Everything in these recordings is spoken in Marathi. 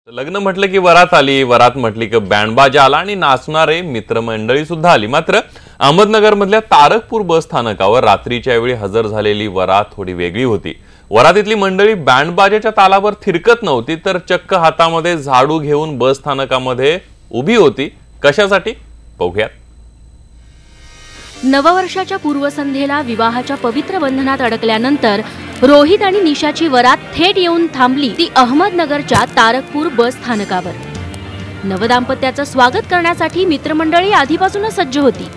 लग्न म्हटलं की वरात आली, वरात म्हटली की बँडबाजा आला आणि नाचणारे मित्रमंडळी सुद्धा आली। मात्र अहमदनगर मधल्या तारकपूर बस स्थानकावर रात्रीच्या वेळी हजर झालेली वरात थोडी वेगळी होती। वरातीतली मंडळी बँडबाजाच्या तालावर थिरकत नव्हती, तर चक्क हातामध्ये झाडू घेऊन बस स्थानकामध्ये उभी होती। कशासाठी बघूयात। नववर्षाच्या पूर्वसंध्येला विवाहाच्या पवित्र बंधनात अडकल्यानंतर रोहित आणि निशाची वरात थेट येऊन थांबली ती अहमदनगरच्या तारकपूर बस स्थानकावर। नवदाम्पत्याचं स्वागत करण्यासाठी मित्रमंडळी आधीपासूनच सज्ज होती।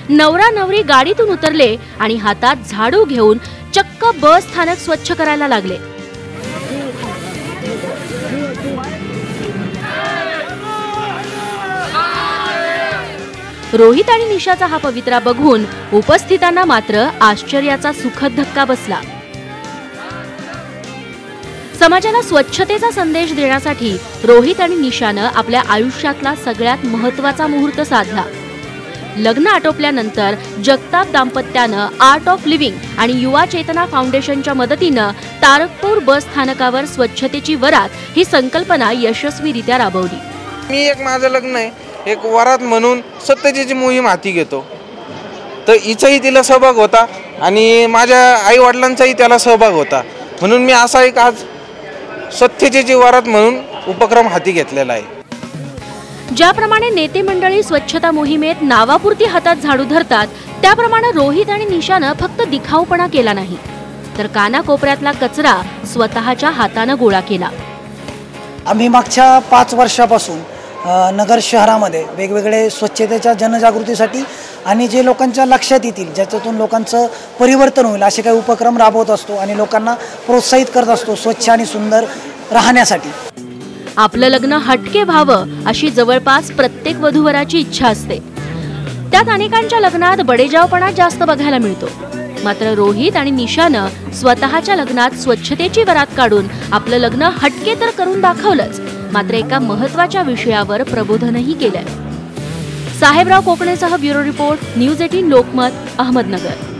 नवरा नवरी गाडीतून उतरले आणि हातात झाडू घेऊन चक्क बस स्थानक स्वच्छ करायला लागले। रोहित आणि निशाचा हा पवित्रा बघून उपस्थितांना मात्र आश्चर्याचा सुखद धक्का बसला। समाजाला स्वच्छतेचा संदेश देण्यासाठी रोहित आणि निशानं आपल्या आयुष्यातला सगळ्यात महत्त्वाचा मुहूर्त साधला। लग्न आटोपल्यानंतर जगताप दाम्पत्यानं आर्ट ऑफ लिव्हिंग आणि युवा चेतना फाउंडेशनच्या मदतीनं तारकपूर बस स्थानकावर स्वच्छतेची वरात ही संकल्पना यशस्वीरित्या राबवली। मी एक माझं लग्न आहे, एक वरात म्हणून स्वच्छतेची मोहीम हाती घेतो, तर हिचाही तिला सहभाग होता आणि माझ्या आई वडिलांचाही त्याला सहभाग होता, म्हणून मी असा एक आज स्वच्छतेची वरात म्हणून उपक्रम हाती घेतलेला आहे। ज्याप्रमाणे नेते मंडळी स्वच्छता मोहिमेत नावापुरती हातात झाडू धरतात, त्याप्रमाणे रोहित आणि निशानं फक्त दिखाऊपणा केला नाही, तर कानाकोपऱ्यातला कचरा स्वतःच्या हातानं गोळा केला। आम्ही मागच्या 5 वर्षापासून नगर शहरामध्ये वेगवेगळे स्वच्छतेच्या जनजागृतीसाठी आणि जे लोकांच्या लक्षात येतील, ज्याच्यातून लोकांचं परिवर्तन होईल असे काही उपक्रम राबवत असतो आणि लोकांना प्रोत्साहित करत असतो स्वच्छ आणि सुंदर राहण्यासाठी। आपलं लग्न हटके व्हावं अशी जवळपास प्रत्येक वधूवराची इच्छा असते। त्यात अनेकांच्या लग्नात बडेजावपणा जास्त बघायला मिळतो। मात्र रोहित आणि निशानं स्वतःच्या लग्नात स्वच्छतेची वरात काढून आपलं लग्न हटके तर करून दाखवलंच, मात्र एका महत्त्वाच्या विषयावर प्रबोधनही केलंय। साहेबराव कोकणेसह bureau report, news 18 Lokmat, Ahmednagar.